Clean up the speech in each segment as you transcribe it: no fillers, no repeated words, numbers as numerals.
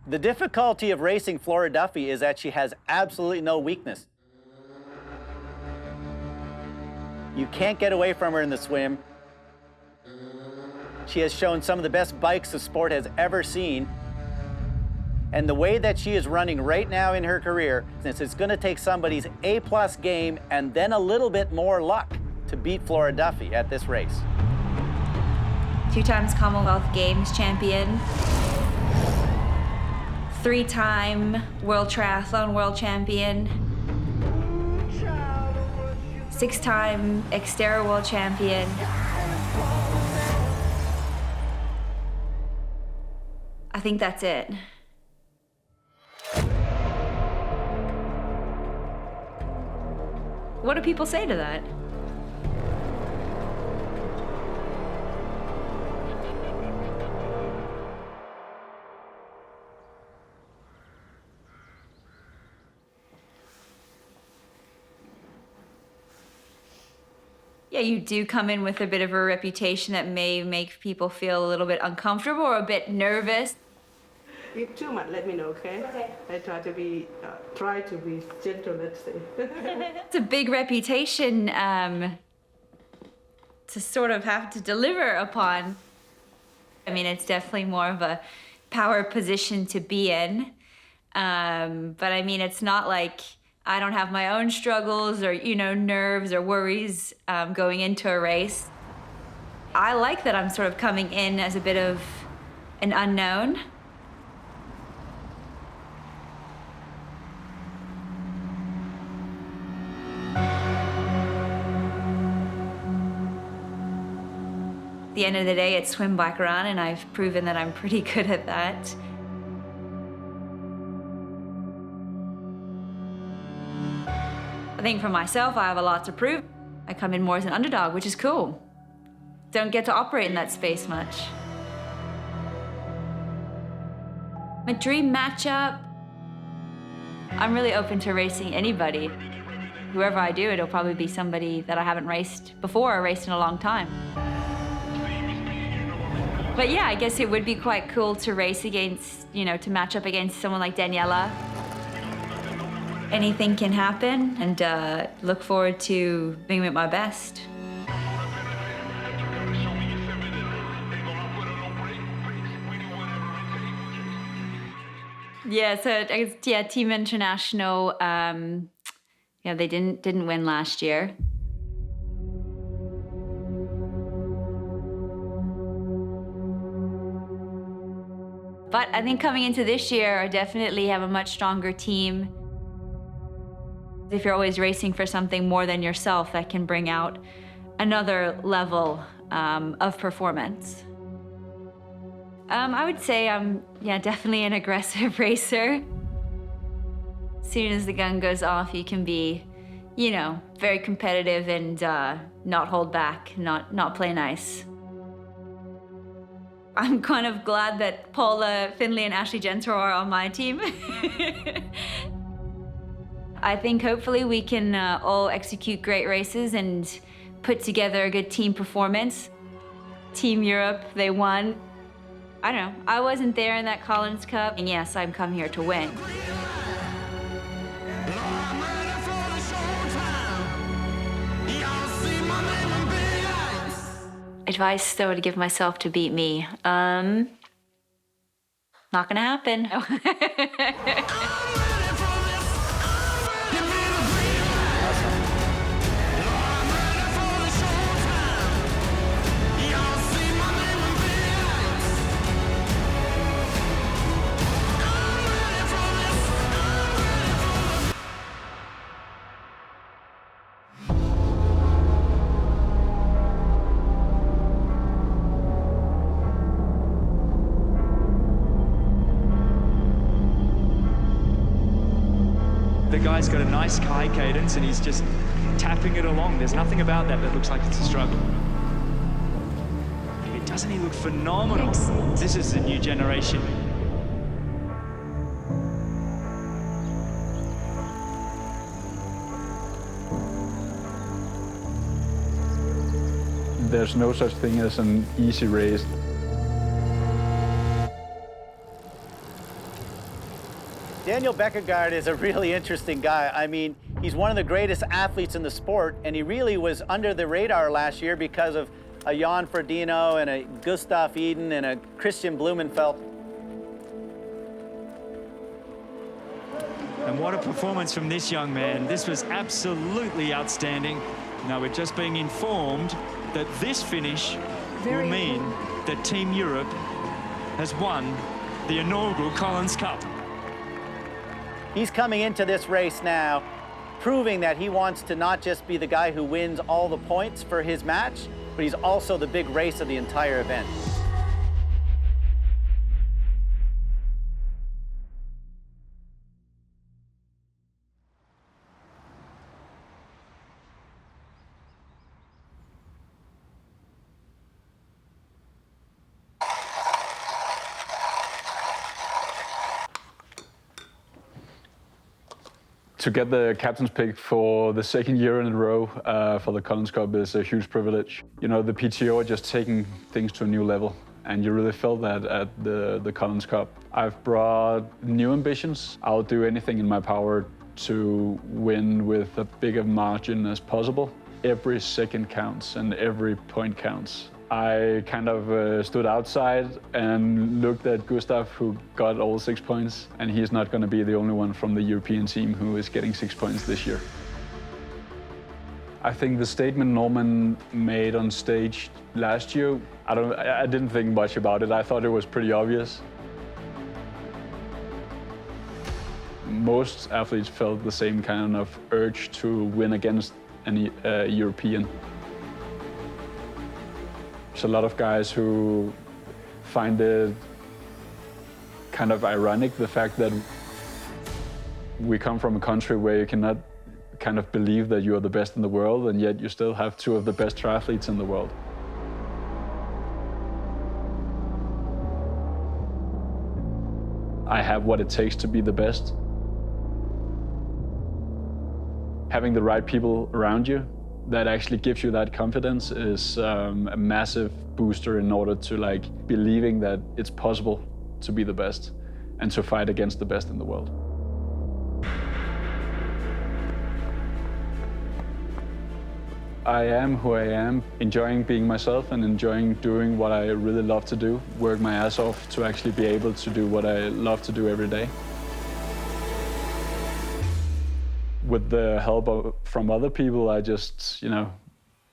The difficulty of racing Flora Duffy is that she has absolutely no weakness. You can't get away from her in the swim. She has shown some of the best bikes the sport has ever seen. And the way that she is running right now in her career, since it's going to take somebody's A-plus game and then a little bit more luck to beat Flora Duffy at this race. 2 times Commonwealth Games Champion. 3-time World Triathlon World Champion. 6-time Xterra World Champion. I think that's it. What do people say to that? Yeah, you do come in with a bit of a reputation that may make people feel a little bit uncomfortable or a bit nervous. If too much, let me know, okay? Okay. I try to be gentle, let's say. It's a big reputation to sort of have to deliver upon. I mean, it's definitely more of a power position to be in. But I mean, it's not like I don't have my own struggles or, you know, nerves or worries going into a race. I like that I'm sort of coming in as a bit of an unknown. At the end of the day, it's swim, bike, run, and I've proven that I'm pretty good at that. I think for myself, I have a lot to prove. I come in more as an underdog, which is cool. Don't get to operate in that space much. My dream matchup, I'm really open to racing anybody. Whoever I do, it'll probably be somebody that I haven't raced before or raced in a long time. But yeah, I guess it would be quite cool to race against, you know, to match up against someone like Daniela. Anything can happen, and look forward to being at my best. Yeah, so I guess, yeah, Team International, yeah, they didn't win last year. But I think coming into this year, I definitely have a much stronger team. If you're always racing for something more than yourself, that can bring out another level of performance. I would say I'm, yeah, definitely an aggressive racer. As soon as the gun goes off, you can be, you know, very competitive and not hold back, not play nice. I'm kind of glad that Paula Findlay and Ashley Gensler are on my team. I think hopefully we can all execute great races and put together a good team performance. Team Europe, they won. I don't know, I wasn't there in that Collins Cup, and yes, I'm come here to win. Advice though to give myself to beat me. Not gonna happen. The guy's got a nice high cadence and he's just tapping it along. There's nothing about that looks like it's a struggle. Doesn't he look phenomenal? Excellent. This is the new generation. There's no such thing as an easy race. Daniel Baekkegard is a really interesting guy. I mean, he's one of the greatest athletes in the sport, and he really was under the radar last year because of a Jan Frodeno and a Gustav Iden and a Christian Blumenfeld. And what a performance from this young man. This was absolutely outstanding. Now we're just being informed that this finish will mean that Team Europe has won the inaugural Collins Cup. He's coming into this race now, proving that he wants to not just be the guy who wins all the points for his match, but he's also the big race of the entire event. To get the captain's pick for the second year in a row for the Collins Cup is a huge privilege. You know, the PTO are just taking things to a new level, and you really felt that at the Collins Cup. I've brought new ambitions. I'll do anything in my power to win with a bigger margin as possible. Every second counts and every point counts. I kind of stood outside and looked at Gustav, who got all 6 points, and he's not going to be the only one from the European team who is getting 6 points this year. I think the statement Norman made on stage last year, I didn't think much about it. I thought it was pretty obvious. Most athletes felt the same kind of urge to win against any European. There's a lot of guys who find it kind of ironic, the fact that we come from a country where you cannot kind of believe that you are the best in the world, and yet you still have two of the best triathletes in the world. I have what it takes to be the best. Having the right people around you that actually gives you that confidence is a massive booster in order to believing that it's possible to be the best and to fight against the best in the world. I am who I am, enjoying being myself and enjoying doing what I really love to do, work my ass off to actually be able to do what I love to do every day. With the help from other people, I just,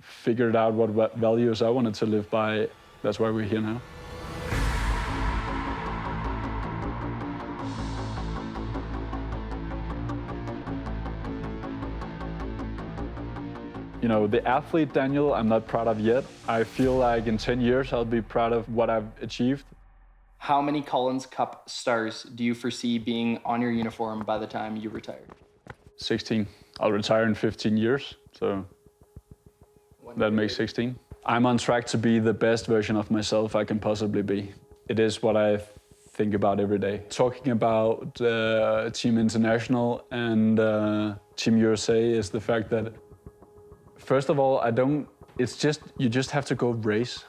figured out what values I wanted to live by. That's why we're here now. The athlete Daniel, I'm not proud of yet. I feel like in 10 years, I'll be proud of what I've achieved. How many Collins Cup stars do you foresee being on your uniform by the time you retire? 16. I'll retire in 15 years, so that makes 16. I'm on track to be the best version of myself I can possibly be. It is what I think about every day. Talking about Team International and Team USA is the fact that, first of all, you just have to go race.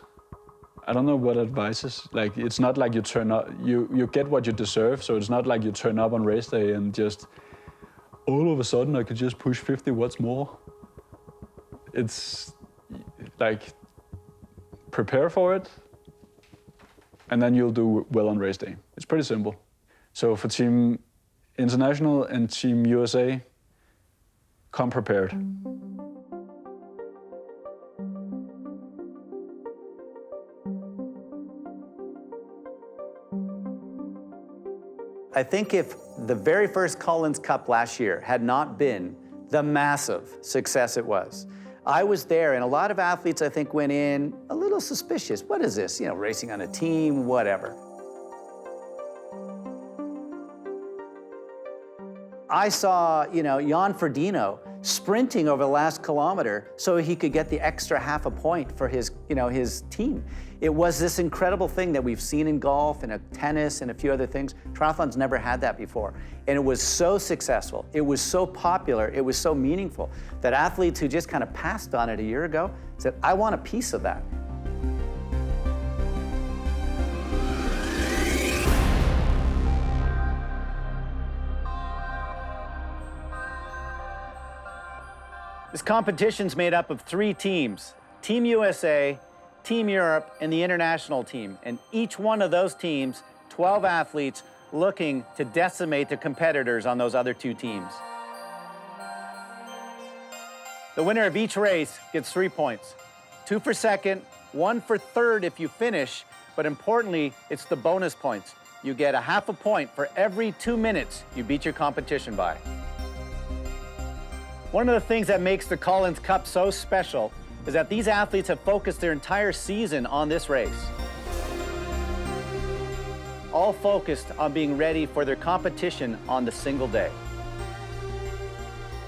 I don't know what advice is. It's not like you turn up, you get what you deserve, so it's not like you turn up on race day and just, all of a sudden I could just push 50 watts more. It's prepare for it, and then you'll do well on race day. It's pretty simple. So for Team International and Team USA, come prepared. I think if the very first Collins Cup last year had not been the massive success it was, I was there, and a lot of athletes, I think, went in a little suspicious. What is this? Racing on a team, whatever. I saw, Jan Frodeno sprinting over the last kilometer so he could get the extra half a point for his team. It was this incredible thing that we've seen in golf and tennis and a few other things. Triathlon's never had that before. And it was so successful, it was so popular, it was so meaningful that athletes who just kind of passed on it a year ago said, I want a piece of that. This competition's made up of 3 teams: Team USA, Team Europe, and the international team. And each one of those teams, 12 athletes looking to decimate the competitors on those other 2 teams. The winner of each race gets 3 points. 2 for second, 1 for third if you finish, but importantly, it's the bonus points. You get a half a point for every 2 minutes you beat your competition by. One of the things that makes the Collins Cup so special is that these athletes have focused their entire season on this race. All focused on being ready for their competition on the single day.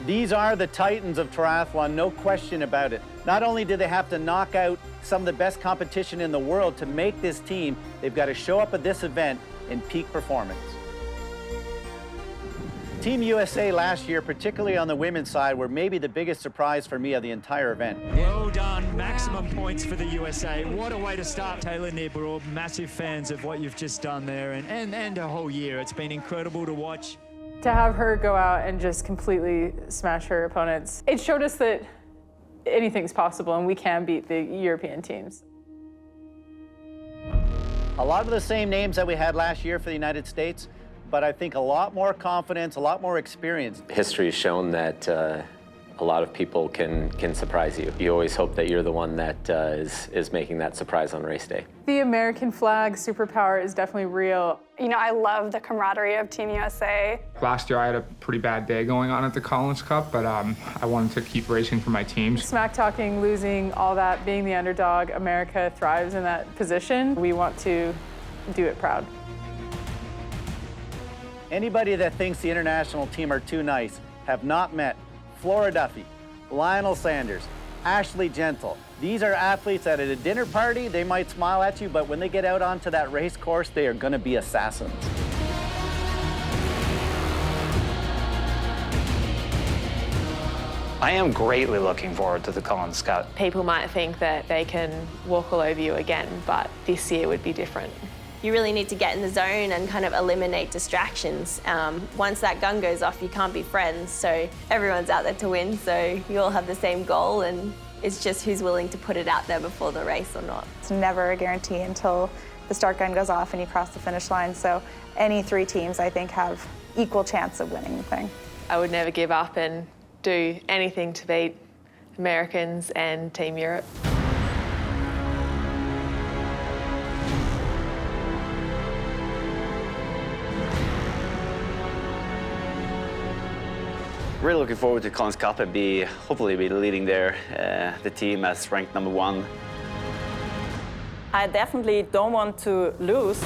These are the titans of triathlon, no question about it. Not only do they have to knock out some of the best competition in the world to make this team, they've got to show up at this event in peak performance. Team USA last year, particularly on the women's side, were maybe the biggest surprise for me of the entire event. Well done, maximum points for the USA. What a way to start. Taylor Knibb, we're all massive fans of what you've just done there and a whole year. It's been incredible to watch. To have her go out and just completely smash her opponents, it showed us that anything's possible and we can beat the European teams. A lot of the same names that we had last year for the United States, but I think a lot more confidence, a lot more experience. History has shown that a lot of people can surprise you. You always hope that you're the one that is making that surprise on race day. The American flag superpower is definitely real. You know, I love the camaraderie of Team USA. Last year I had a pretty bad day going on at the Collins Cup, but I wanted to keep racing for my team. Smack talking, losing, all that, being the underdog, America thrives in that position. We want to do it proud. Anybody that thinks the international team are too nice have not met Flora Duffy, Lionel Sanders, Ashley Gentle. These are athletes that at a dinner party, they might smile at you, but when they get out onto that race course, they are gonna be assassins. I am greatly looking forward to the Collins Cup. People might think that they can walk all over you again, but this year would be different. You really need to get in the zone and kind of eliminate distractions. Once that gun goes off, you can't be friends, so everyone's out there to win, so you all have the same goal, and it's just who's willing to put it out there before the race or not. It's never a guarantee until the start gun goes off and you cross the finish line, so any 3 teams, I think, have equal chance of winning the thing. I would never give up and do anything to beat Americans and Team Europe. Really looking forward to Collins Cup and hopefully be leading there, the team as ranked #1. I definitely don't want to lose.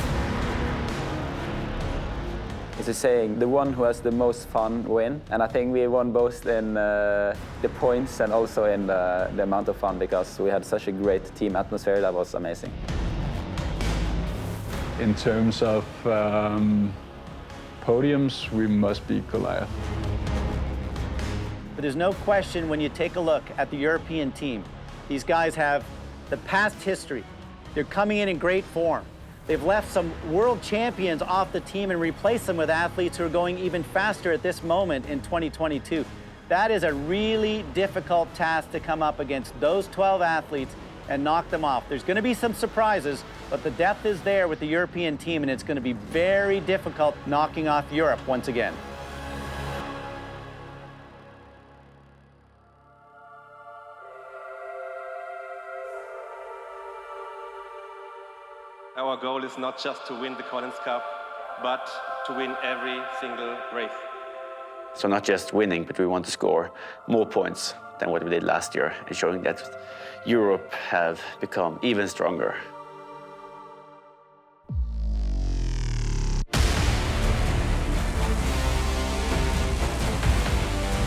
It's a saying, the one who has the most fun win. And I think we won both in the points and also in the amount of fun, because we had such a great team atmosphere. That was amazing. In terms of podiums, we must beat Goliath. But there's no question when you take a look at the European team, these guys have the past history. They're coming in great form. They've left some world champions off the team and replaced them with athletes who are going even faster at this moment in 2022. That is a really difficult task to come up against those 12 athletes and knock them off. There's going to be some surprises, but the depth is there with the European team, and it's going to be very difficult knocking off Europe once again. Our goal is not just to win the Collins Cup, but to win every single race. So not just winning, but we want to score more points than what we did last year, and showing that Europe have become even stronger.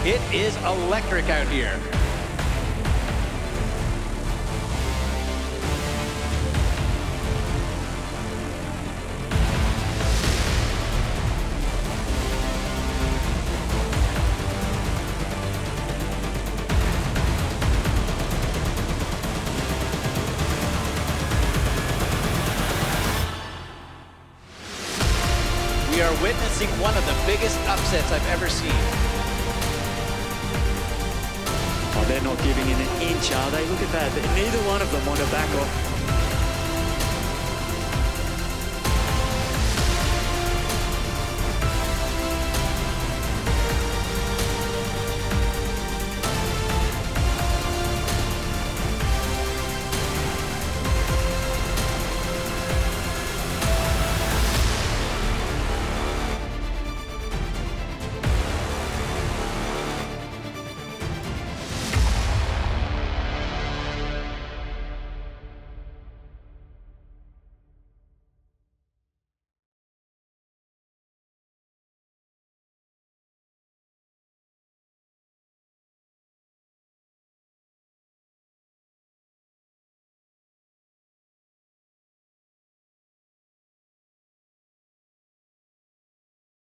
It is electric out here. We are witnessing one of the biggest upsets I've ever seen. Well, They're not giving in an inch, are they? Look at that. Neither one of them want to back off.